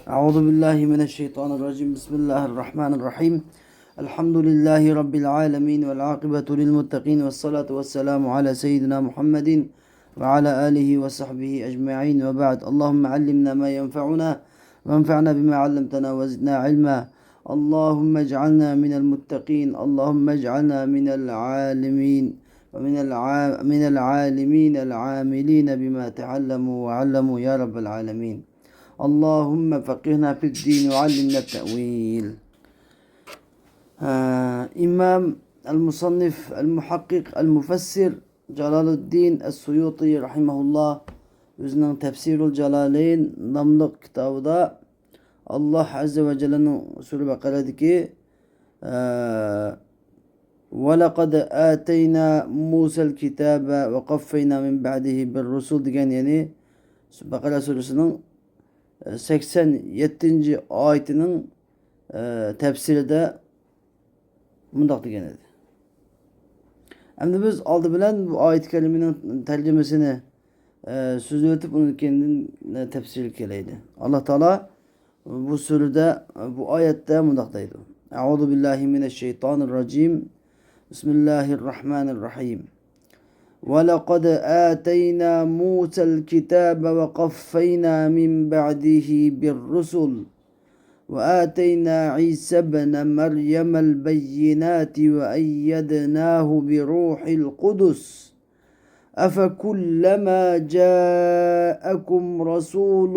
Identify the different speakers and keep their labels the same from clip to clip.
Speaker 1: Euzu billahi mineşşeytanirracim. Bismillahirrahmanirrahim. Elhamdülillahi rabbil alamin ve'l akibetu lil muttaqin ve's salatu vesselamu ala seyyidina Muhammedin ve ala alihi ve sahbihi ecmaîn ve ba'd. Allahumme allimna ma yenfa'una ve enfa'na bima 'allamtana ve zidna ilma. Allahumme ec'alna minel muttaqin. Allahumme ec'alna minel alimin ve minel alimin el amilin bima teallemu ve 'allemu ya rabbel alamin. Allahümme fakihna fid din ve allimna te'vil. İmam el-Musannif el-Muhakkik el-Mufessir Celaluddin es-Suyuti rahimahullah özünün Tefsirul Celaleyn namlı kitabıda Allah Azze ve Celle'nin Sure Bakara'daki وَلَقَدْ آتَيْنَا مُوسَى الْكِتَابَ وَقَفَّيْنَا مِنْ بَعْدِهِ بِالرُّسُلِ diyen yani Bakara suresinin 87. ayetinin tefsiri de mundaq degan edi. Endi biz oldi bilan bu oyat kalimaning tarjimasini so'zlab o'tib uni keyin tefsir kelaydi. Alloh taolo bu surada bu oyatda mundaq deydi. Euzu billahi mineşşeytanirracim. Bismillahirrahmanirrahim. وَلَقَدْ آتَيْنَا مُوسَى الْكِتَابَ وَقَفَّيْنَا مِنْ بَعْدِهِ بِالرُّسُلِ وَآتَيْنَا عِيسَى ابْنَ مَرْيَمَ الْبَيِّنَاتِ وَأَيَّدْنَاهُ بِرُوحِ الْقُدُسِ أَفَكُلَّمَا جَاءَكُمْ رَسُولٌ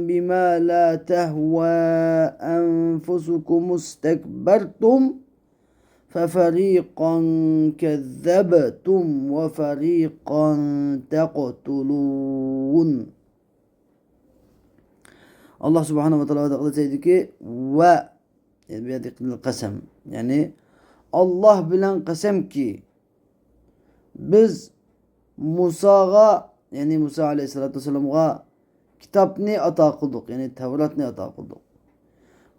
Speaker 1: بِمَا لَا تَهْوَى أَنفُسُكُمُ اسْتَكْبَرْتُمْ فَفَرِيقًا كَذَّبْتُمْ وَفَرِيقًا تَقْتُلُونَ. Allah Subhanahu ve Teala da dedi ki ve yani kasem yani Allah bilen kasem ki biz Musa'ga yani Musa aleyhissalatu vesselam'a kitapni ata kıldık yani Tevratni ata kıldık.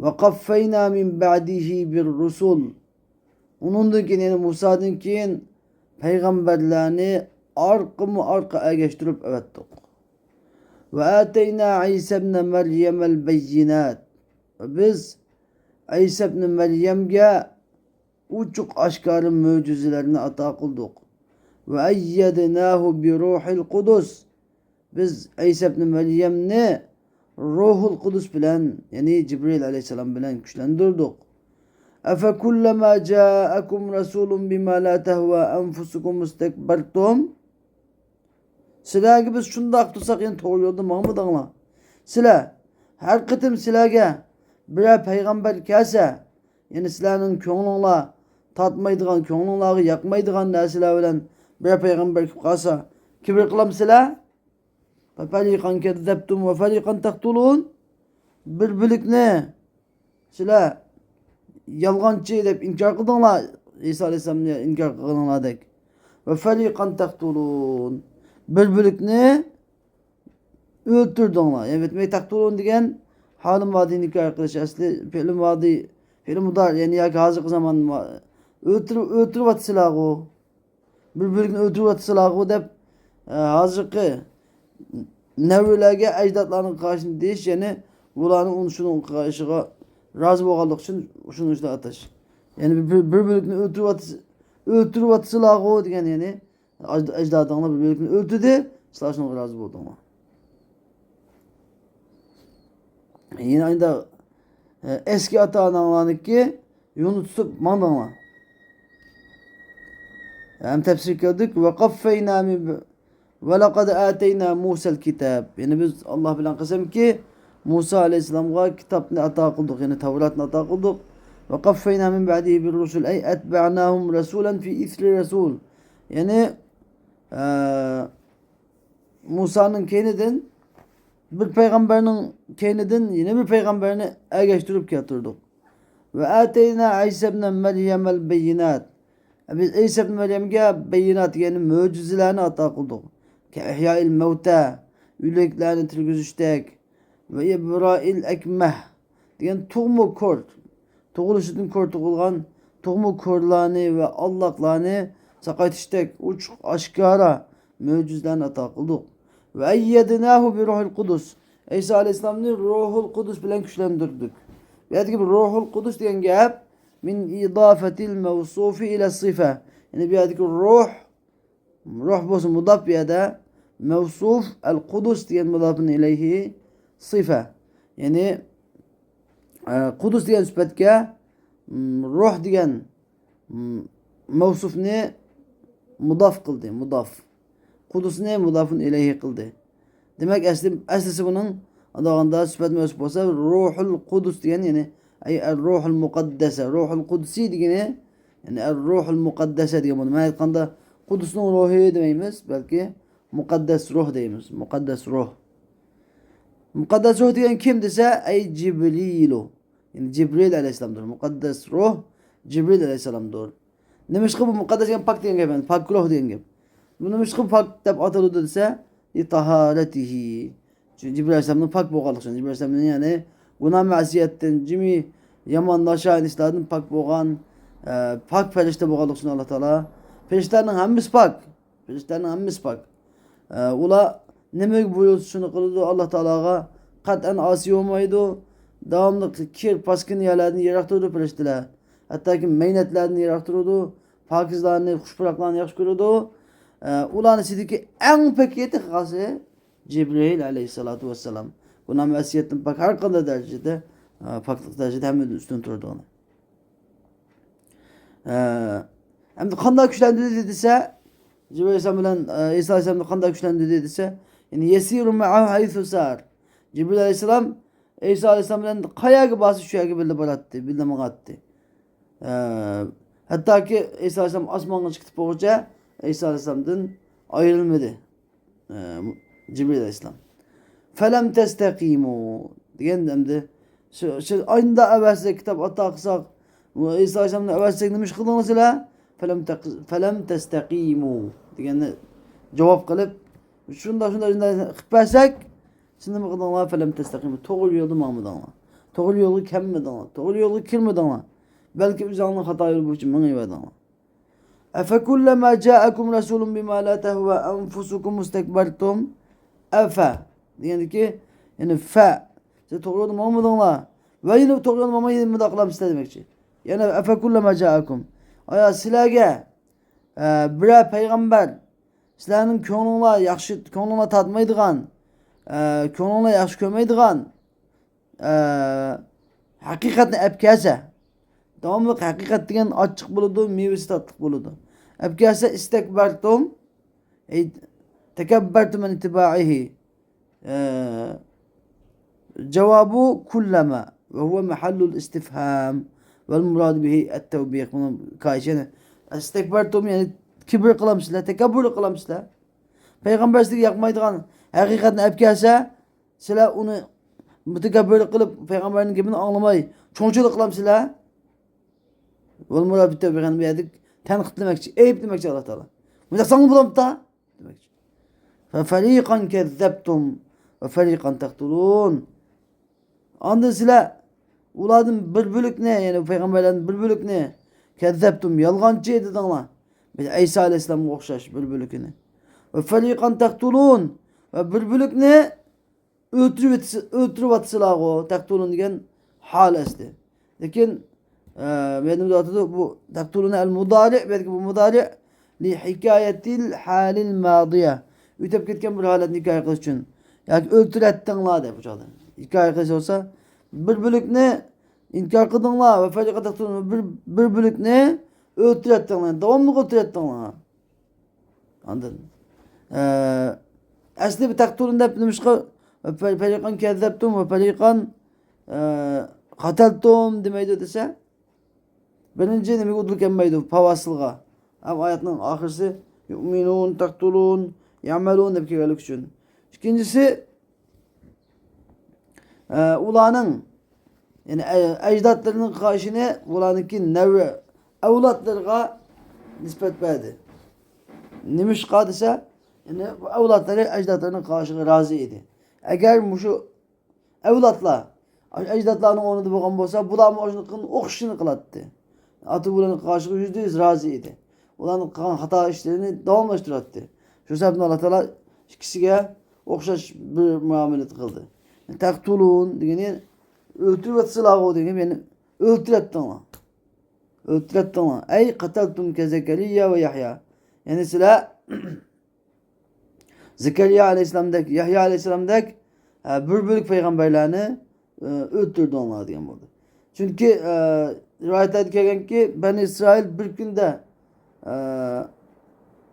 Speaker 1: Ve kaffeyna min ba'dihi bir rusul. Onundan keyin yani Musa'dan keyin peygamberlerini arka ergeçtirip öğrettik. Ve ateyna İsa ibn Meryem'el beyinat. Biz İsa ibn Meryem'ge uçuk aşkarı mucizelerini ata kıldık. Ve eyyednahu bi ruhil kudus. Biz İsa ibn Meryem'ni Ruhul Kudüs bilen yani Cibril aleyhisselam bilen güçlendirdik. اَفَكُلَّمَا جَاءَكُمْ رَسُولٌ بِمَا لَا تَهْوَى أَنْفُسُكُمْ اسْتَكْبَرْتُمْ. Sizlerge biz şundak tutsak yani doğru yolda Mahmud anla. Sizler her kıtım sizlerge birer peygamber kelse yani sizlerin köngünla tatmaydıgan, köngünlağı yakmaydıgan nerseler bilen birer peygamber kalsa kibir kılam sizler. فَفَرِيقًا كَذَّبْتُمْ وَفَرِيقًا تَقْتُلُونَ. Birbilikne sizler yalgancı deyip inkar kıldınlar. İsa Aleyhisselam'ı inkar kıldınlar dek. Ve ferikan taktulun. Birbilikni öldürdünler. Evet, me taktulun degen halim vadi nikah arkadaş. Asli fiilim vadi, fiilim mudar yani ya ki hazır zaman öldürüp atısılar o. Birbilikni öldürüp atısılar o deyip hazırki nevrilerge ecdatlarının karşısında deyiş yani bulanın unuşunun karşıga razı boğaldık için şunu işte ataş. Yani birbirini öldürüp atısılar o degen yani ecdadına birbirini öldürdü. Sılaşına razı oldu ama. Yine aynı eski ata-analarının ki yolu tutup mandana. Hem tefsir kıldık ve kaffeyna min ve laqad ateyna Musa'l kitab. Yani biz Allah bilen kısım ki Musa aleyhisselam'a kitapını ata kıldık yani Tevrat'ını ata kıldık. Ve kaffeyna min ba'dihi bir rusul ey etba'nahum rasulen fi isri rasul. Yani Musa'nın kendinden bir peygamberinin kendinden yine bir peygamberini ergeçtirip getirdik. Ve ateyna İsa ibn Meryem'el beyinat. Biz İsa ibn Meryem'e beyinat yani mucizelerini ata kıldık. Ki ihya'il mevta, üleklerini tirgiziştek ve ibra'il ekmeh diyen tuğmu kort, tuğuluşudun kort tuğulgan tuğmu korlarını ve Allah'larını sakaytıştek uçuk aşkara mucizelerini ata kıldık. Ve eyyednahu bi ruhul kudus. İsa Aleyhisselam'ı Ruhul Kudüs bilen güçlendirdik. Ve gibi Ruhul Kudüs diyen gap min idafetil mevsufi ile sıfa. Yani bir adik ruh bozu mudaf bir de mevsuf el Kudüs diyen mudafın ileyhi sıfa. Yani Kudüs diyen sübetke ruh diyen mevsuf ne mudaf kıldı. Mudaf. Kudüs ne mudafın ileyhi kıldı. Demek eslisi bunun adağında sübet mevsuf olsa ruhul Kudüs diyen yani ruhul mukaddese. Ruhul Kudüs'i diyen yani ruhul mukaddese diyen bunu. Yani kanda Kudüs'ün ruhu demeyimiz belki mukaddes ruh deyimiz. Mukaddes ruh. Mukaddes ruh diyen kim dese ey Cibrilu. Yani Cibril aleyhisselamdır. Mukaddes ruh Cibril aleyhisselamdır. Demiş ki bu mukaddes diyen pak diyen gibi. Pak ruh diyen gibi. Bunu demiş ki pak tep atalı dese taharetihi. Çünkü Cibril aleyhisselamın pak boğalık. Cibril aleyhisselamın yani günah masiyetten cimi yamanlaşan isladın pak boğan pak perişte boğalık Allah Teala. Perişlerin hemimiz pak. Perişlerin hemimiz pak. Ula ne mülk buyurdu şunu kıldı Allah Teala'ga katen asi olmaydı. Devamlı kir paskın yerlerini yaraktırdı perişteler. Hatta ki meynetlerini yaraktırdı. Pakizlerini, kuşbıraklarını yakıştırdı. Ulan sidiki en pekiyeti khası Cibril aleyhissalatu vesselam. Buna mesiyetin pak her kadar derecede paklık derecede hemen üstün durdu ona. Hem de kandak güçlendirdi dediyse Cibril aleyhisselam ile İsa aleyhisselam kandak güçlendirdi dediyse yani yesiru ma'ahu haythu sar. Cibril aleyhisselam İsa aleyhisselam ile kaya gibi bası şu gibi bildi barattı, bildi mağattı. Hatta ki İsa aleyhisselam asmanına çıkıp boğaca İsa aleyhisselam'dan ayrılmadı. Cibril aleyhisselam. Felem testekimu diyen demdi. Aynı evvelsize kitap ataksak İsa aleyhisselam'da evvelsize demiş kıldı mesela felem testekimu diyen cevap kılıp şunda kıpasek şimdi mi kıldı felem testekimu doğru yolu Mahmud Allah. Doğru yolu kemmedi Allah. Doğru yolu kirmedi Allah. Belki biz anlık hata yolu bu için bana eyvallah Allah. اَفَكُلَّمَا جَاءَكُمْ رَسُولٌ بِمَا لَا تَهْوَى أَنْفُسُكُمْ مُسْتَكْبَرْتُمْ yani ki yani size doğru yolu Mahmud Allah. Ve yine doğru yolu Mahmud yine müdaklam iste demek için. Yani اَفَكُلَّمَا جَاءَكُمْ aya silage bir peygamber sizlerin könlüne yaxşı könlüne tatmaydıgan könlüne yaxşı kömeydigan hakikatni epkese devamlı hakikat degan açık buludu, meyvesi tatlık buludu. Epkese istekbertum tekebbertum en itibaihi cevabı kullama ve huve mahallul istifham vel murad bihi et-tevbih. Bunun karşına istekbertum yani kibir kılamışlar, tekebbür kılamışlar. Peygamberlik yapmaydıgan hakikatni epkese sizler onu mütekebbir kılıp peygamberin gibini anlamayı çoğunçuluk kılamışlar. Vel murad bihi et-tevbih bir adik tenkit demekçi, eyip demekçi Allah Teala. Müdek sanı bulam da demekçi. Fe feriqan kezzebtum ve feriqan tektulun. Andın sizler uladın bir bölük ne yani peygamberlerin bir bölük ne? Kezzebtum yalgancı edin Allah. İsa aleyhisselam'a okşaş bir bölükünü. Ve feriqan tektulun ve bir bölük ne? Ötürü vatısılar o tektulun diyen hal esti. Lakin benim de adı bu tektulun el mudari belki bu mudari li hikayetil halil madiye. Ütep ketken bir halet hikaye kız için. Yani öldürettinler de bu çaldı. Hikaye kız olsa bir bölük ne? İnkar kıdınlar ve feriqan tektulun bir bölük ne? Öldürettinler. Devamlı öldürettinler. Anladın mı? Asli bir tektulun da demiş ki feriqan kezzebtum ve feriqan kateltum demeydi dese birinci demek udluk emmeydi pavasılga. Ama ayetinin ahirisi yu'minun, taktulun, ya'melun dep gelmek için. İkincisi ulanın yani ecdatlarının karşına ulanınki nevre evlatlarına nispet verdi. Nimiş kadise yani evlatları ecdatlarının karşına razı idi. Eğer bu şu evlatla ecdatlarının onu da bakan olsa bulanın oşunun okşunu kılattı. Atı bulanın karşılığı %100 razı idi. Ulanın hata işlerini devamlaştırdı. Şu sebepten Allah Teala kişiye okşaş bir muamele kıldı. Taktulun degeni öldürüp atsalar degeni beni öldüretti ama. Öldüretti ama. Ey kataltum ke Zekeriya ve Yahya. Yani silah Zekeriya aleyhisselam'daki, Yahya aleyhisselam'daki bir bölük peygamberlerini öldürdü onlar diyen burada. Çünkü rivayetlerde gelgen ki Ben İsrail bir günde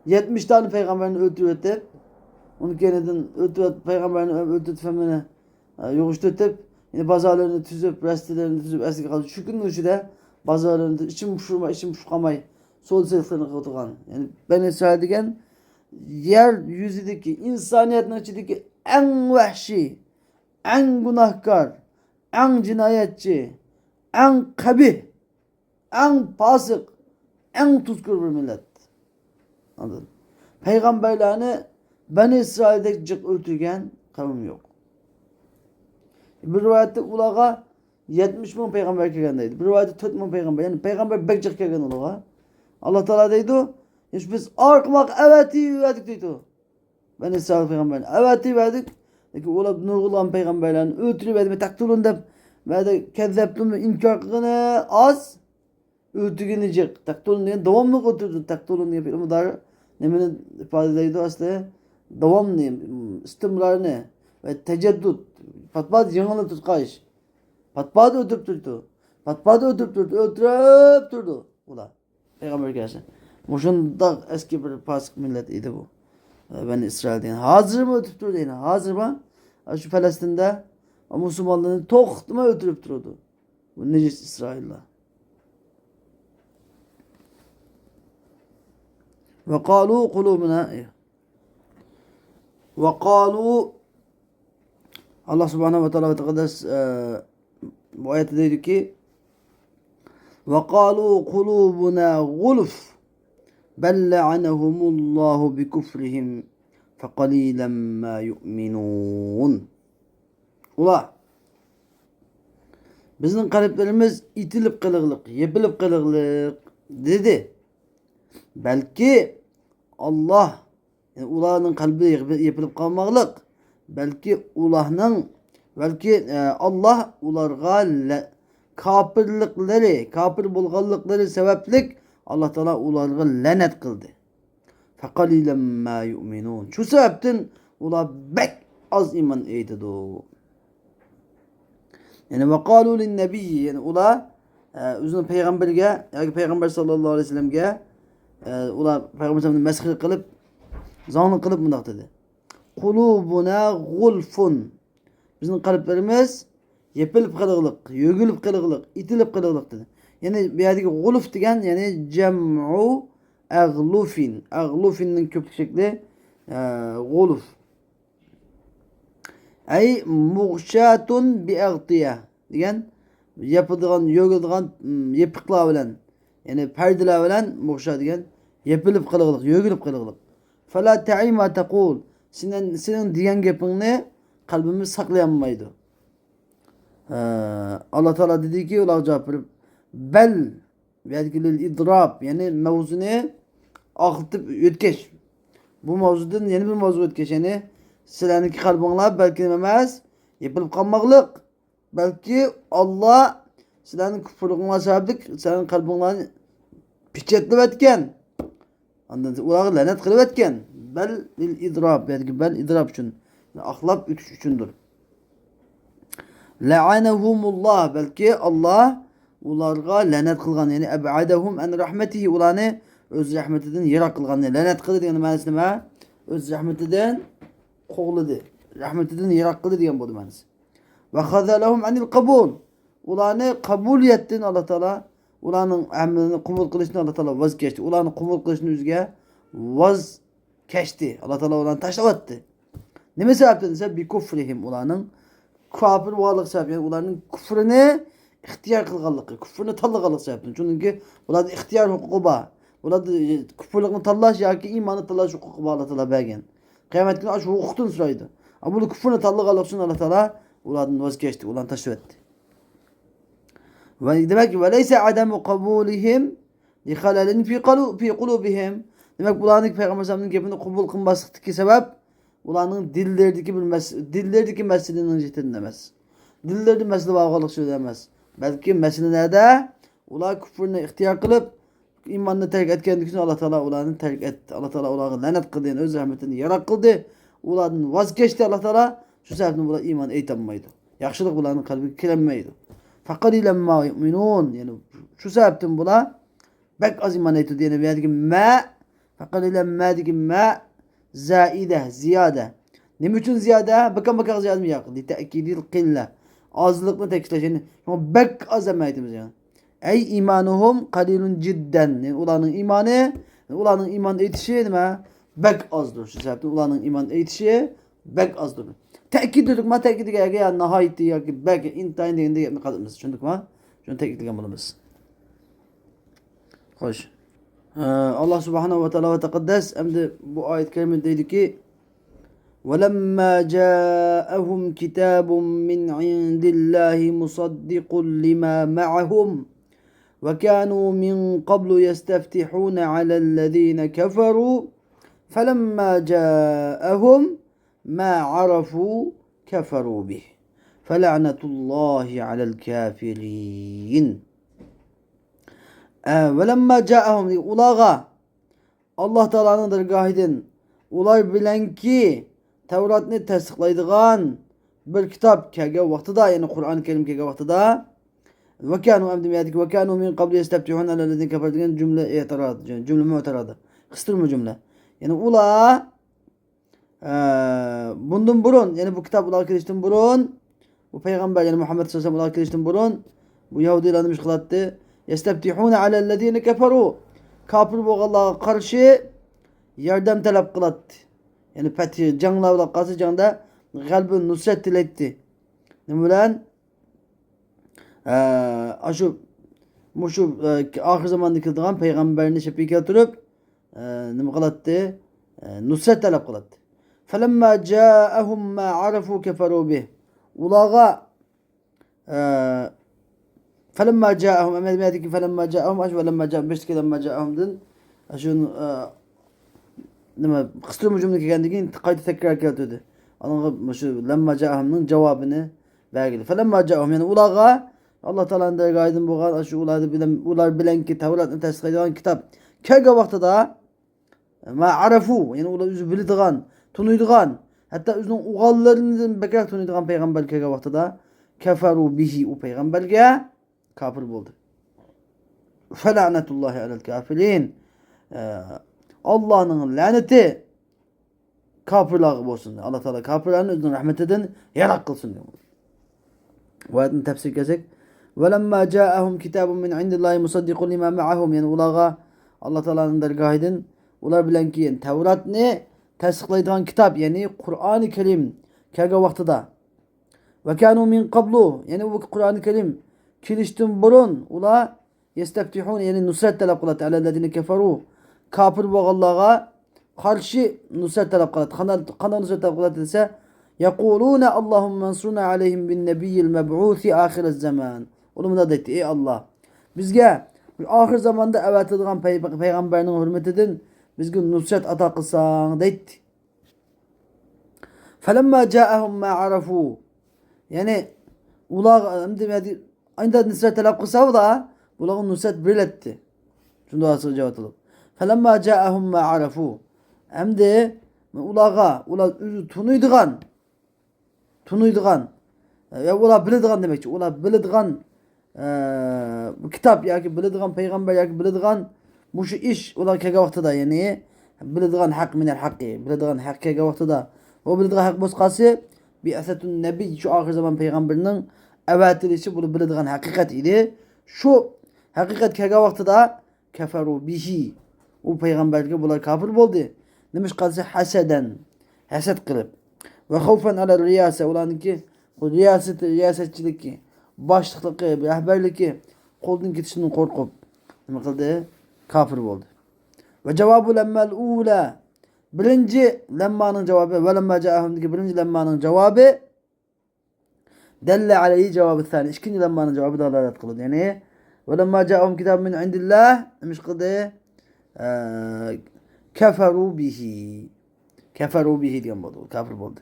Speaker 1: 70 tane peygamberini öldürüp onu kendiden öldürüp peygamberini öldürüp yokuşturup yine bazılarını tüzüp, restlerini tüzüp eski kaldı. Şu günün içinde bazılarını içim puşurmay sol seslerini kıldıgan. Yani Ben İsrail degen yeryüzündeki insaniyetin içindeki en vahşi, en günahkar, en cinayetçi, en kabih, en fasık, en tuzkur bir millet. Anladın? Peygamberlerini Ben İsrail'de cık öldürgen kavim yok. Bir rivayette ulağa 70 bin peygamber gelgendeydi. Bir rivayette 4 bin peygamber. Yani peygamber bekcik gelgen ulağa. Allah Teala deydi. İşte biz arkamak eveti verdik deydi. Ben İsrail peygamberini eveti verdik. Peki ula nurgulanan peygamberlerini öldürüverdi. Taktulun de ve de kezzeptun inkar kılını az öldürgenecek. Taktulun diye devamlı götürdü. Taktulun diye bir umudar neminin ifade edildi aslında. Devamlı istimrarını ve teceddüt patpat yanına tutkayış. Patpat öldürüp durdu. Patpat öldürüp durdu. Öldürüp durdu. Ula. Peygamber gelsin. Muşunda eski bir fasık millet idi bu. Ben İsrail diyen. Hazır mı öldürüp durdu yine? Hazır mı? Şu Filistin'de o Müslümanların toktuma öldürüp durdu. Bu necis İsrail'le. Ve kalu kulubuna ve kalu Allah subhanahu ve teala ve tekaddes bu ayette dedi ki ve kalu kulubuna gulf bel la'anehumullahu bi kufrihim fe qalilen ma yu'minun. Ula bizim kalplerimiz itilip kılıklık, yepilip kılıklık dedi. Belki Allah yani ulağının kalbi yepilip kalmaklık. Belki Allah ularga kafir bulgallıkları sebeplik Allah Teala ularga lanet kıldı. Fekalilen ma yu'minun. Şu sebepten ular bek az iman eydi. Yani ve kalu lin nebiyyi yani ular özünün peygamberge yani peygamber sallallahu aleyhi ve sellemge ular peygamber sallallahu meshir kılıp zanlı kılıp mındak dedi. Kulubuna gulfun. Bizim kalplerimiz yepilip kılıklık, yögülüp kılıklık, itilip kılıklık dedi. Yani bir yerdeki guluf degen yani cem'u aglufin. Aglufinin köpük şekli guluf. Ay muğşatun bi agtiya degen yapıdığan, yögüldüğün yepikla bilen yani perdeler bilen muğşat degen yepilip kılıklık, yögülüp kılıklık. Fela ta'ima taqul. Senin diyen gepini kalbimiz saklayamaydı. Allah Teala dedi ki ular cevap verip bel belki idrab yani mevzunu akıtıp ötkeş. Bu mevzudan yeni bir mevzu ötkeş yani seninki kalbinle belki demez yapılıp kalmaklık. Belki Allah senin küfürlüğüne sebeplik senin kalbinle piçetlip etken. Anladın? Ular lanet kılıp etken. Bel idrab belki bel idrab için. Ahlap üçündür. La'anehumullah belki Allah ularga lanet kılgan yani eb'adehum en rahmetihi ulanı öz rahmetinden yirak kılgan yani lanet kıldı yani manası nima? Öz rahmetinden qoğladı. Rahmetinden yirak kıldı diyen bu manası. Ve khazalahum anil kabul. Ulanı kabuliyettin Allah Teala ulanın amelini kabul kılışını Allah Teala vazgeçti. Ulanı kabul kılışını üzge vazgeçti. Allah Teala ulanı taşlattı. Ne sebepten ise bir kufrihim ulanın kafir varlık sebep yani ulanın küfrünü ihtiyar kılganlığı, küfrünü tallıqalık sebepten. Çünkü ulanın ihtiyar hukuku var. Ulanın küfürlüğünü tallaş ya ki imanı tallaş hukuku var Allah Teala belgen. Kıyamet günü şu hukukun sıraydı. Ama bunu küfrünü tallıqalık için Allah Teala ulanın vazgeçti, ulanı taşvetti. Ve demek ki ve leyse ademu kabulihim li halalin fi kulubihim. Demek bulanık Peygamber sallallahu aleyhi ve sellem'in gebini kabul kılmasıktaki sebep ularning dillerdeki meselenin cidden demez. Dillerdi mesele bağlılık söylemez. Belki mesele nerede? Ular küfrünü ihtiyar kılıp imanını terk etkenlik için Allah Teala ularını terk etti. Allah Teala ularını lanet kıldı. Yani öz rahmetini yarak kıldı. Ularını vazgeçti Allah Teala. Şu sebepten ular iman eytanmaydı. Yaxşılık ularının kalbi kilenmeydi. Fakalilen ma yu'minun. Yani şu sebepten bular bek az iman eytü diyene bir ma fakalilen ma diki ma zaide ziyade. Ne için ziyade? Bakın ziyade mi yakın? Te'kidil qille. Azlıkla tekstleşeni. Ama bek az emeğitimiz yani. Ey imanuhum kalilun cidden. Yani ulanın imanı, ulanın iman etişi mi? Bek azdır. Şu sebepten ulanın iman etişi bek azdır. Tekid dedik ma tekid ya nahayeti ya ki bek intayin deyinde yetme kalımız. Şunduk ma? Şunu tekid yapmalımız. Hoş. Allah subhanahu ve teala ve tekaddes emdi bu ayet kerime dedi ki وَلَمَّا جَاءَهُمْ كِتَابٌ مِّنْ عِنْدِ اللّٰهِ مُصَدِّقٌ لِمَا مَعَهُمْ وَكَانُوا مِنْ قَبْلُ يَسْتَفْتِحُونَ عَلَى الَّذ۪ينَ كَفَرُوا فَلَمَّا جَاءَهُمْ مَا عَرَفُوا كَفَرُوا بِهِ فَلَعْنَةُ اللّٰهِ عَلَى الْكَافِرِينَ وَلَمَّا جَاءَهُمْ ulağa Allah Teala'nın dergahidin ular bilen ki Tevrat'ni tasdiqlaydigan bir kitap kelgan vaqtida, ya'ni Qur'oni Karim kelgan vaqtida ve kanu emdimiyadiki ve kanu min qabli yestebtihun alellezine kafar degan cümle i'tirad, cümle mu'tiradı. Kıstırma cümle. Yani ular bundan burun, yani bu kitap ular kelishten burun, bu peygamber yani Muhammed sallallahu aleyhi ve sellem ular kelishten burun bu Yahudilarni iş kılattı. Yestebtihun alellezine kafaru. Kafir bo'lganlarga qarshi yordam talab qiladi. Yani fethi canlarla qarshi jangda g'albi nusrat tilaydi. Nima bilan? Shu oxir zamonda keladigan payg'ambarni shapiga keltirib nima qiladi? Nusrat talab qiladi. Falamma ja'ahum ma arafu kafaru bih. Ularga falamma ja'ahum emediki falamma ja'ahum aş falamma ja'ahum beş kelamma ja'ahumdan şunu nima qistirma cümle kelgandan keyin qayta takror keltirdi. Ana shu lamma ja'ahumning javobini bergili. Falamma ja'ahum yani ularga Allah Taola'nın dergahidin bo'lgan shu ular bilenki Tevratni tasdiqlaydigan kitap kelgan vaqtida ma arafu yani ular o'zi biladigan, tunuydigan, hatto o'zining o'g'illaridan bakar tunuydigan payg'ambar kelgan vaqtida kafaru bihi u payg'ambarga kafir bo'ldi. Fela'netullahi alel kafirin. Allah'ın laneti kafirlerine olsun. Allah Teala kafirlerin özünün rahmetinden yarak kılsın diyor. Bu ayetin tefsir kesek. وَلَمَّا جَاءَهُمْ كِتَابٌ مِّنْ عِنْدِ اللّٰهِ مُصَدِّقٌ لِمَا مَعَهُمْ yani ulağa Allah Teala'nın dergahidin ular bilen ki yani Tevrat'ni tasdiqlaydigan kitap yani Kur'an-ı Kerim kelgan vaqtida ve kanu min qablu yani bu Kur'an-ı Kerim kelishdan burun ular yesteftihun yani nusrat talab qiladi alellezine kafaru kafir bo'lganlarga qarshi nusrat talab qiladi. Qanday nusrat talab qiladi desa yaquluna Allahumma ansurna alayhim bin nabiyil meb'uthi ahirez zaman. Ular deydi ey Allah bizga ahir zamanda avatadigan payg'ambarning hurmatidan bizga nusrat ato qilsang deydi. Falamma ja'ahum ma arafu yani ular aynı nusrat talab qilsa da ularga nusrat beriletti. Shunda asıl cevap alıp. Falamma ja'ahum ma arafu. Emdi ular özü tunuydigan. Ya ular biladigan demekçi. Ular biladigan bu kitap yoki biladigan payg'ambar yoki biladigan mushu ish ular kelgan vaqtida yani biladigan haq minal haqqi. Biladigan haq kelgan vaqtida o biladigan haq bo'lsa bi asatun nabiy shu oxir zaman payg'ambarning avatilishi bu biladigan haqiqat edi. Shu haqiqat kelgan vaqtida kafaru bihi. O peygamberge bular kafir oldu. Demiş kalsa haseden. Haset kılıp. Ve havfen ala riyase. Ulan ki o riyasetçilik başlıklık, rehberlik kolun gitişinin korkup. Demek kıldı? Kafir oldu. Ve cevabı lemmel ula. Birinci lemmanın cevabı ve lemma caahum'daki birinci lemmanın cevabı delle aleyhi cevabı thani. İkinci lemmanın cevabı da alaret kıldı. Yani ve lemma caahum kitab min indillah demiş kıldı keferu bihi. Keferu bihi diyen oldu. Kafir oldu.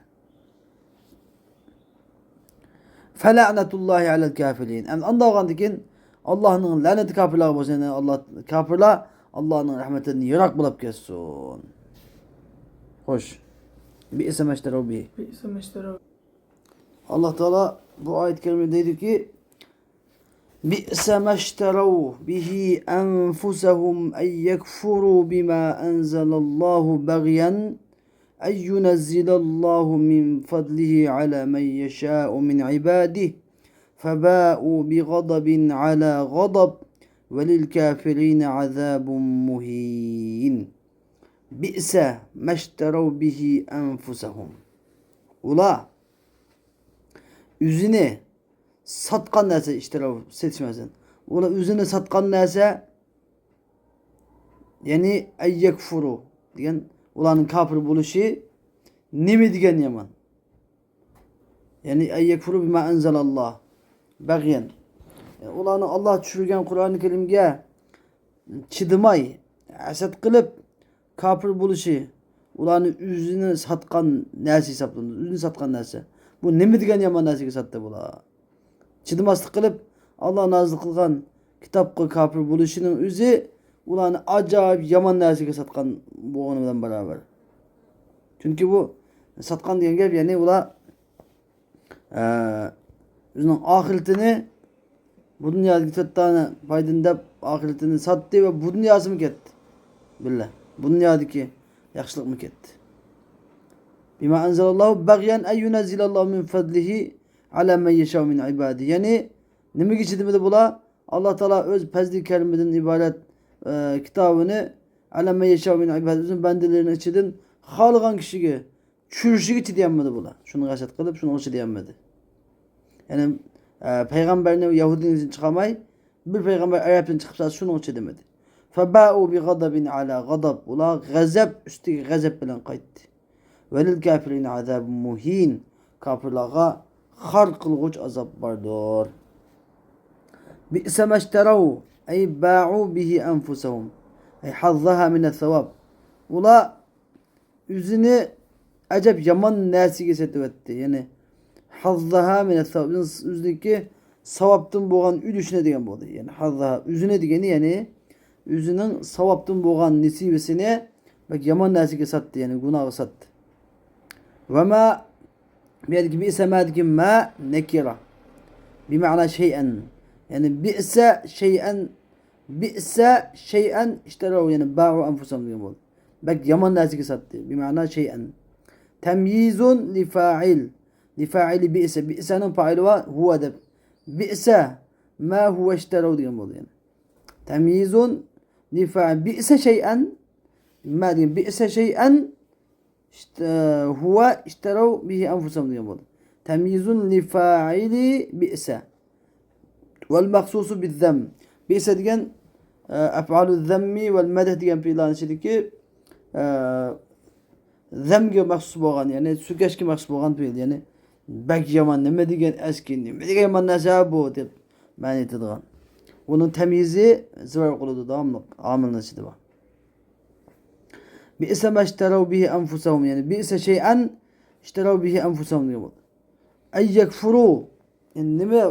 Speaker 1: Fela'netullahi alel kafirin. Yani anda oğandikin Allah'ın laneti kafirler olsun. Yani Allah kafirler Allah'ın rahmetini yirak bulup kessin. Hoş. Bi'se meşteru bihi.
Speaker 2: بئس ما اشتروا.
Speaker 1: Allah Teala bu ayet-i kerimede dedi ki بِئْسَ مَا اشْتَرَوْا بِهِ أَنْفُسَهُمْ أَنْ يَكْفُرُوا بِمَا أَنْزَلَ اللّٰهُ بَغْيًا أَنْ يُنَزِّلَ اللّٰهُ مِنْ فَضْلِهِ عَلَى مَنْ يَشَاءُ مِنْ عِبَادِهِ فَبَاءُوا بِغَضَبٍ عَلَى غَضَبٍ وَلِلْكَافِرِينَ عَذَابٌ مُهِينٌ بِئْسَ مَا اشْتَرَوْا بِهِ أَنْفُسَهُمْ Ula üzüne satkan nerse işte seçmezsin. Ula üzüne satkan nerse yani eyyekfuru diyen ulanın kafir buluşu ne mi diyen yaman. Yani eyyekfuru bima enzelallah bagyen. Yani ulanı Allah düşürgen Kur'an-ı Kerim'ge çıdımay haset kılıp kafir buluşu ulanı üzüne satkan nerse hesaplanır. Üzüne satkan nerse. Bu ne mi diyen yaman nerse sattı bula. Çıdımaslık kılıp Allah nazlı kılgan kitapkı kafir buluşunun üzü ulan acayip yaman narsige satkan bu onunla beraber. Çünkü bu satkan diyen gel yani ula üzünün ahiretini bu dünyadaki 4 tane paydında ahiretini sattı ve bu dünyası mı ketti? Billah. Bu dünyadaki yakışlık mı ketti? Bima enzelallahu bagyen en yunezzilallahu min fadlihi ala men yeşâ min ibâdi. Yani ne geçti mi de bula? Allah Teala öz pezli kerimeden ibaret kitabını ala men yeşâ min ibâdi. Özün bendelerine içidin halıgan kişiye çürüşü içi diyenmedi bula. Şunu gaşet kılıp şunu içi diyenmedi. Yani peygamberine Yahudinin çıkamay bir peygamber Arap'ın çıkıpsa şunu içi demedi. Febâ'u bi gadabin ala gadab. Ula gazep üstü gazep bilen kayıttı. Velil kafirine azabun muhin. Kafirlağa har kılgıç azap vardır. Bi'se meşterav ey ba'u bihi enfusahum. Ey hazzaha mine sevab. Ula üzünü acep yaman nəsige setvetti. Yani hazzaha mine sevab. Üzündeki savaptın boğan ülüşüne degen boldu. Yani hazzaha üzüne degeni yani üzünün savaptın boğan nisibesine bak yaman nəsige sattı yani günahı sattı. Ve ma belki bi'se madiki ma nekira bima'na şey'en yani bi'se şey'en işterav yani ba'u enfusam diye bol. Bak yaman nasiki sattı bima'na şey'en temyizun li fa'ili bi'se'nin faili var huve de bi'se ma huve işterav diye bol yani temyizun li fa'il bi'se şey'en ma diye bi'se şey'en huve işterav bihi enfusam diye bol. Temyizun li fa'ili bi'se vel maksusu bil zem. Bi'se diyen ef'alu zemmi vel medeh diyen fiilan içindeki zemge maksus boğan yani sükeşki maksus boğan fiil yani bek yaman neme diyen eskin neme diyen yaman nesa bu deyip mani tedgan. Bunun temyizi zıvar kuludu devamlı amel nasidi var. Bi'se meşterav bihi enfusahum yani bi'se şey'en işterav bihi enfusahum diyor. Ey yekfuru yani neme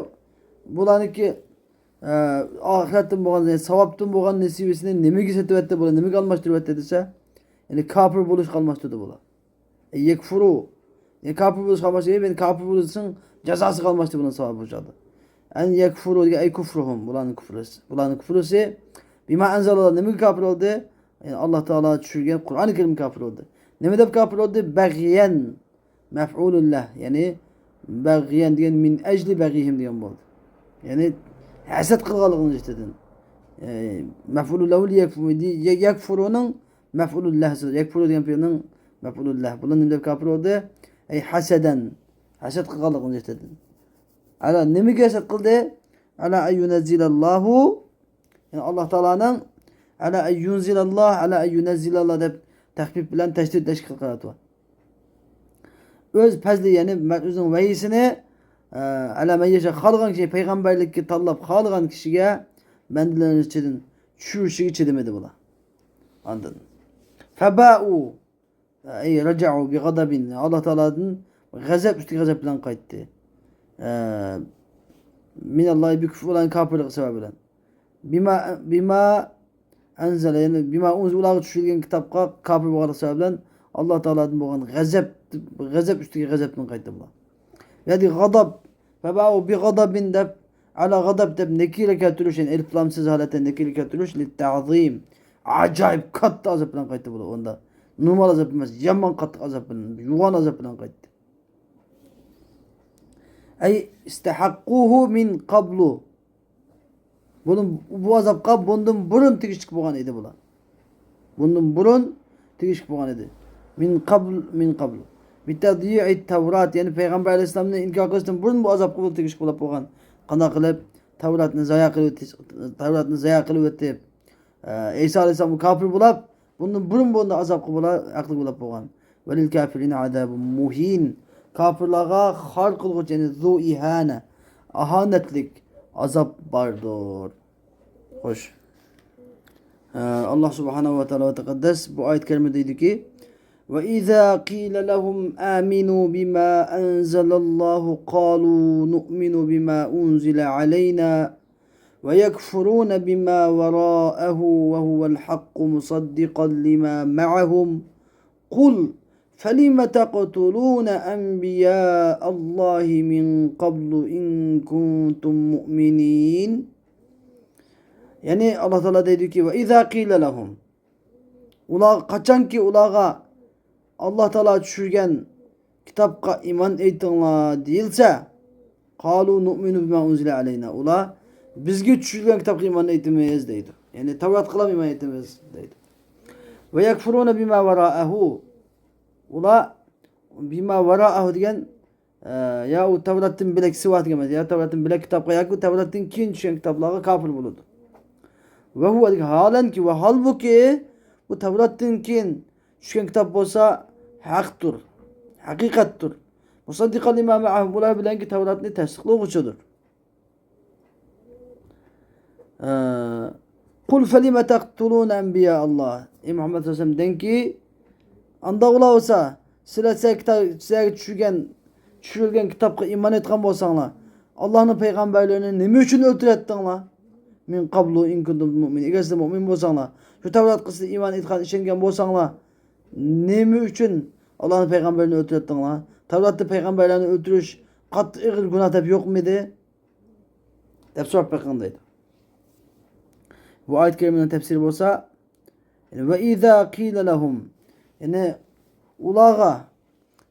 Speaker 1: bulanı ki ahiretten boğan yani savaptın boğan nesibesine neme gisettivette bula neme kalmaştırvette dese yani kafir buluş kalmaştırdı bula. Ey yekfuru yani kafir buluş kalmaştırdı yani kafir buluşun cezası kalmaştı bunun savabı buladı. En yekfuru ey kufruhum bulanın kufrusu. Bulanın kufrusu bima enzelallah neme kafir oldu? Yani Allah Teala düşürgen Kur'an-ı Kerim kafir oldu. Neme de kafir oldu? Bagyen mef'ulullah yani bagyen diyen min ecli bagihim diyen oldu. Yani haset kılgalığını istedin. Mef'ulullahu yekfurunun mef'ulullah. Yekfuru diyen fiilinin mef'ulullah. Bunun nimde kafir oldu? Ey haseden. Haset kılgalığını istedin. Ala ne mi haset kıldı? Ala eyyunezzilallahu yani Allah Teala'nın ala eyyunzilallah ala eyyunezzilallah de tahfif bilen teşdid teşkil kılatı var. Öz pezli yani özün veyisini ala men yeşe halgan kişiye peygamberlikki tallap halgan kişiye bendilerin içedin çürüşü içedemedi bula. Anladın. Feba'u ey raca'u bi gadabin. Allah Teala'nın gazap üstü gazap bilen kayıttı. Minallahi bir küfür olan kafirlik sebebiyle. Bima enzele yani bima unzile ulağı düşürgen kitapka kafir bolganlık sebebiyle Allah Teala'nın bolgan gazap üstü gazapdan kayıttı bular. Yani gadab ve ba'u bi gadabin deb ala gadab deb nekire keltiriş yani elif lamsız haleten nekire keltiriş li ta'zim. Acayip katlı azap bilen kayıttı bular onda. Normal azap bilmez. Yaman katlı azap bilen. Yuvan azap bilen kayıttı. Ey istehakkuhu min qablu. Bu azapqa bundan burun tegishlik bo'lgan edi bular. Bundan burun tegishlik bo'lgan edi. Min qabl. Bitadyi'i Tavrat, yani Payg'ambar alayhisolamni inkor qilishdan burun bu azobga tegishlik bo'lgan. Qanday qilib Tavratni zoya qilib o'tib, İsa alayhisolam kofir bo'lib, bundan burun bunda azobga haqli bo'lgan. Velil kafirin azabun muhin. Kafirlarga har qilg'uch, yani zu ihana, ahanetlik azap vardır. Hoş. Allah subhanahu ve teala ve tekaddes bu ayet kerime dedi ki ve izâ qîle lehum âminû bimâ enzelallahu qâlû nu'minu bimâ unzile aleynâ ve yekfurûne bimâ verâehu ve huvel hakku musaddiqan limâ ma'ahum kul فَلِمَ تَقْتُلُونَ أَنْبِيَاءَ اللّٰهِ مِنْ قَبْلُ اِنْ كُنْتُمْ مُؤْمِنِينَ. Yani Allah Teala dedi ki ve izâ qîle lehum. Kaçan ki ulağa Allah Teala düşürgen kitapka iman eytinglar deyilse kâlû nu'minu bimâ unzile aleyna. Ula bizge düşürgen kitapka iman eytimiz deydi. Yani Tevrat kılam iman eytimiz deydi. Ve yekfurûne bimâ verâehu. Ula bima vara'ahu degen ya o Tevrat'ın bilek sıvat demez. Ya Tevrat'ın bilek kitapka ya ki Tevrat'ın kin düşen kitaplara kafir buludu. Ve huve halen ki ve halbuki bu Tevrat'ın kin düşen kitap olsa haktır. Hakikattir. Musaddiqan lima ma'ahum. Bunlar bilen ki Tevrat'ın tasdikliğidir. Kul felime taktulun enbiya Allah. Muhammed sallallahu aleyhi ve sellem den ki anda ula olsa sizler düşürülgen kitapka iman etken bolsаңlar Allah'ın peygamberlerini neme üçün öldürettiңlar? Min qablu in kuntum mu'min. Eğer siz mu'min bolsаңlar, şu Tevrat kısmı iman etken işengen bolsаңlar, neme üçün Allah'ın peygamberini öldürettiңlar? Tevrat'ta peygamberlerini öldürüş katı günah hep yok muydu? Hep sorup bakındaydı. Bu ayet kerimenin tefsiri bolsa ve izâ qîle lehum. Yani ulağa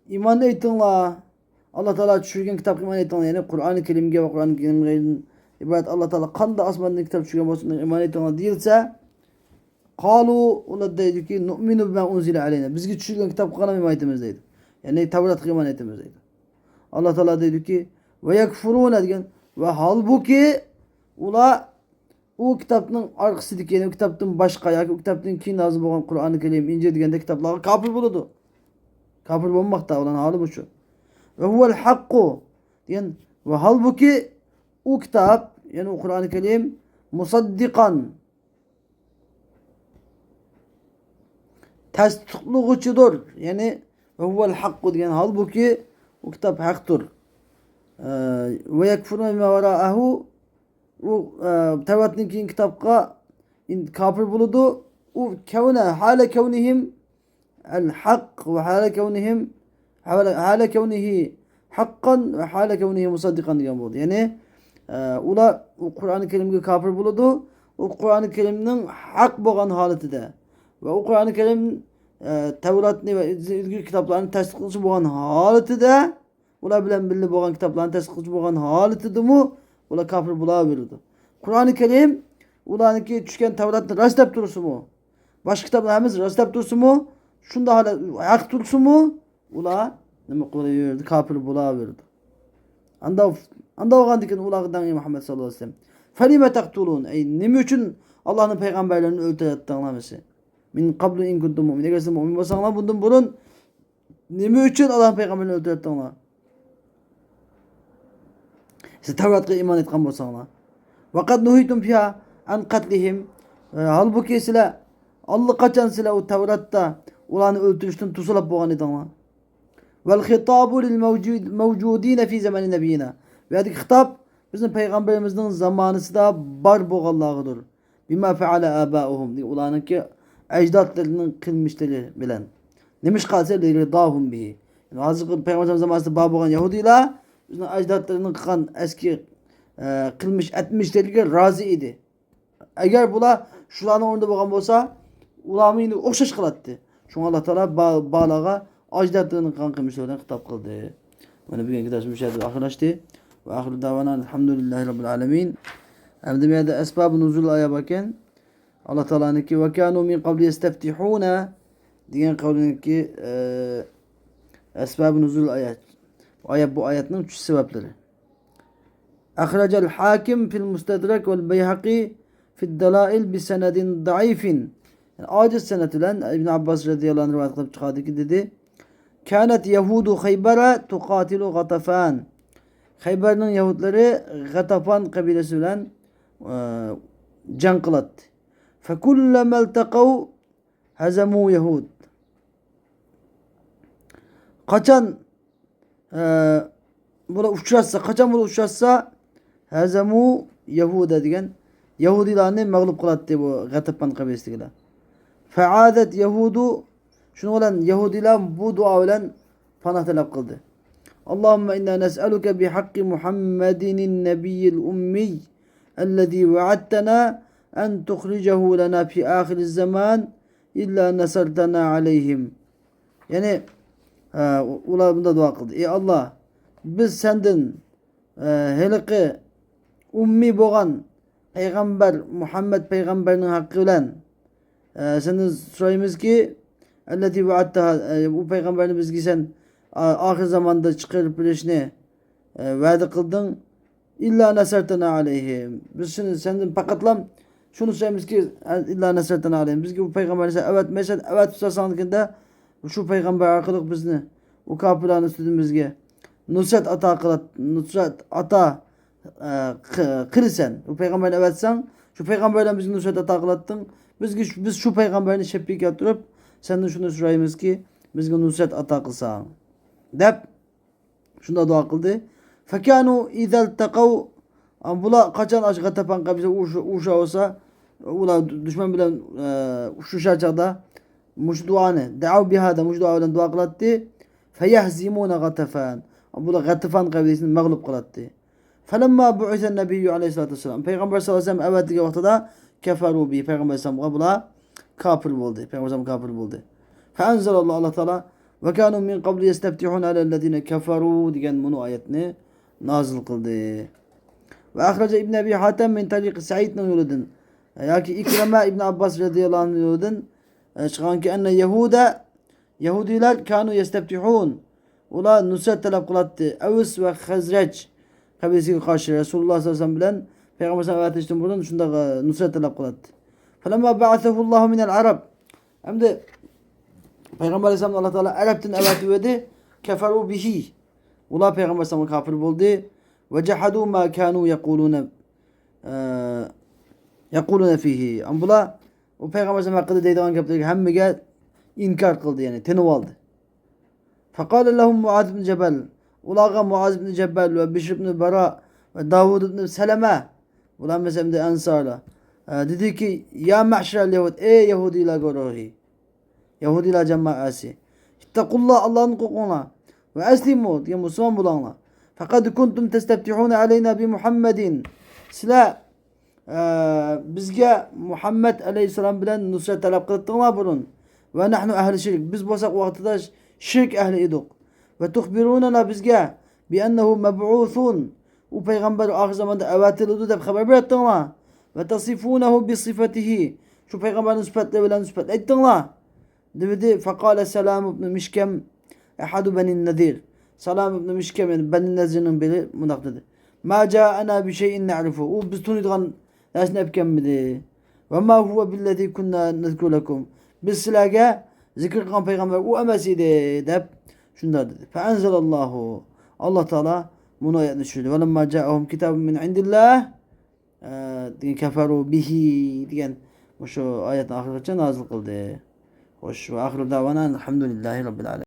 Speaker 1: iman eytinglar. Allah Teala düşürgen kitap iman eytinglar. Yani Kur'an-ı Kerim'e ve Kur'an-ı Kerim'e ibaret Allah Teala kanda asmanın kitap düşürgen bolsun iman eytinglar değilse kalu ula deydi ki nu'minu bima unzile aleyna. Bizge düşürgen kitap kana iman eytimiz deydi. Yani Tevrat iman eytimiz deydi. Allah Teala deydi ki ve yekfurune degen ve halbuki ula o kitapның arkası dikeni, o kitapның başka ya, o kitapның ki nazım olan Kur'an-ı Kerim, İncil degende kitaplara kafir buludu. Kafir bulmakta olan hali bu şu. Ve huvel hakku diyen ve halbuki o kitap yani o Kur'an-ı Kerim musaddikan tasdikluğucudur. Yani ve huvel hakku diyen halbuki o kitap haktır. Ve yekfurun bima verâehu o Tevrat'ın ki kitapka kafir buludu. O kevne hale kevnihim el hak ve hale kevnihi hakkan ve hale kevnihi musaddikan diyen buldu. Yani ula Kur'an-ı Kerim'e kafir buludu. O Kur'an-ı Kerim'nin hak boğan haletidir. Ve o Kur'an-ı Kerim Tevrat'ını ve ilgili kitaplarını tasdiklici boğan haletidir. Ula bilen billi boğan kitaplarını tasdiklici boğan haletidir mu? Ula kafir bulağı verirdi. Kur'an-ı Kerim ulanın ki düşken Tevrat'ını rastap dursun mu? Başka kitaplar hemiz rastap dursun mu? Şunda hala hak dursun mu? Ula ne kılıyor verirdi? Kafir bulağı verirdi. Anda oğan diken ulağından Muhammed sallallahu aleyhi ve sellem. Felime taktulun. Nemi için Allah'ın peygamberlerini öldürettiğinlemesi. Min qablu in kuntum mu'min. Eğer siz mu'min olsanlar bundan burun nemi için Allah'ın peygamberlerini öldürettiğinler. Siz Tevrat'a iman etken bolsаңlar. Vakat nuhitum fiha an katlihim. Halbuki sile Allah kaçan sile o Tevrat'ta ulanı öldürüştün tusulap boğan edin. Vel hitabu lil mevcudine fi zamani nebiyina. Ve adik hitap bizim peygamberimizin zamanısı da bar boğallağıdır. Bima feale abauhum. Ulanın ki ecdatlarının kılmışları bilen. Nemiş kalse liridahum bihi. Yani hazır peygamberimizin zamanında bar boğan Yahudiler bizim ecdatlarının kılan eski kılmış etmişlerine razı idi. Eğer bula şulanın orada boğan olsa ulamı yine okşaş kılattı. Çünkü Allah Teala bağlağa ecdatlarının kan kılmışlarına hitap kıldı. Bana bir gün gidersin bir şeydir ahirleşti. Ve ahir davana elhamdülillahi rabbil alemin. Hem de bir de esbab-ı nuzul aya bakın. Allah Teala'nın ki ve kânû min qabli yesteftihûne diyen kavlinin ki esbab-ı nuzul ayet. Bu ayetin üç sebepleri. Ahracel hakim fil mustedrek vel beyhaki fil delail bi senedin daifin. Yani aciz senet ile İbn Abbas radıyallahu anh rivayet kılıp çıkardı ki dedi. Kânet Yahudu Hayber'e tukatilu Gatafan. Hayber'in Yahudları Gatafan kabilesiyle can kılattı. Fekulleme eltekav hazemû Yahud. Kaçan buna uçrasa hazemû Yahuda diyen Yahudilerini mağlup kılattı bu Gatafan kabilesiyle. Fe'adet Yahudu şunu olan Yahudiler bu dua ile panah talep kıldı. Allahümme inna nes'eluke bihakki Muhammedinin nebiyyil ummi ellezî ve'attena en tuhricehu lena fi ahiriz zaman illa nesertena aleyhim. Yani ular bunda dua kıldı. Ey Allah biz senden heliki ummi boğan peygamber Muhammed peygamberinin hakkı ile senden sorayımız ki ellezî ve'attaha bu peygamberini bizgi sen ahir zamanda çıkarıp bileşine vaade kıldın. İlla nesertena aleyhim. Biz şimdi senden pakatlam şunu söylemiz ki illa nesertena aleyhim. Biz ki bu peygamberine evet mesela evet tutarsanlıkında şu peygamber arkadaş bizni o kapıların üstümüzge nusret ata kılat nusret ata kırısen o peygamberine evetsen şu peygamberden bizi nusret ata kılattın. Biz şu peygamberini şepik yaptırıp senden şunu sorayımız ki bizge nusret ata kılsan. Dep şunda dua kıldı. Fekanu izel tekav bula kaçan aşka tapan kabise uşa olsa ula düşman bilen uşuşa çağda muş duanı da'u bihada muş dua ile dua kılattı. Feyahzimuna gatafan bula gatafan kabilesini mağlup kılattı. Felemma bu'isen nebiyyü aleyhissalatu vesselam Peygamber sallallahu aleyhi ve sellem evvelki vaktada keferu bi Peygamber sallallahu aleyhi ve sellem kafir oldu. Peygamber sallallahu kafir oldu. Feenzelallahu Allah Teala ve kânû min qabli yesteftihûne alellezîne keferû diyen bunu ayetini nazil kıldı. Ve ahrece İbn Ebi Hatem min tariq Sa'id'nin yoludun. Ya ki İkreme İbn Abbas radıyallahu anh yoludun. Çıkan ki enne Yahudiler kânû yesteftihûn. Ula nusret talep kılattı. Evs ve Khazreç kabilesi karşı Resulullah sallallahu aleyhi ve sellem bilen Peygamber sallallahu aleyhi ve sellem buradan şunda nusret talep kılattı. Felemma ba'athehullahu minel Arab. Hem de Peygamber Aleyhisselam Allah Teala Arap'tan evati verdi. Keferu bihi. Ula Peygamber Aleyhisselam kafir oldu. Ve cehadu ma kanu yekulune fihi. Ambula o Peygamber Aleyhisselam hakkında deydiğin kapıdaki hemmige inkar kıldı yani. Tenuv aldı. Fekale lehum Muaz ibn Cebel. Ulağa Muaz ibn Cebel ve Bişr ibn Bara ve Davud ibn Seleme. Ula mesela de Ensar'la. Dedi ki ya me'şerel Yahud. Ey Yahudiler gruhi. Yahudiler cemaati. İttakullah Allah'ın korkuna. Ve eslimu diye Müslüman bulanlar. Fakat kuntum testebtihune aleyna bi Muhammedin. Sila bizge Muhammed aleyhisselam bilen nusret talep kıldılar bunun. Ve nahnu ehli şirk. Biz bosak vaktida şirk ehli idik. Ve tuhbirunana bizge bi ennehu meb'uthun. O peygamber ahir zamanda evatiludi de haber verdinler. Ve tasifunehu bi sıfatihi. Şu peygamberin sıfatları bilen sıfat ettinler. Dedi fekale Selam ibn Mişkem ehadu benin Nedir. Selam ibn Mişkem yani benin Nezir'in biri munak dedi. Ma ca'ana bi şeyin ne'rifu. O biz tunidgan nesne epken miydi. Ve ma huve billezi kunna nezkur lekum. Biz silage zikir kan peygamber o emesiydi deyip şunlar dedi. Feenzelallahu. Allah Teala bunu ayet düşürdü. Ve lemma ca'ahum kitabun min indillah keferu bihi diyen şu ayetin ahirete nazil kıldı. Hoş ve ahiru davana elhamdülillahi rabbil alemin.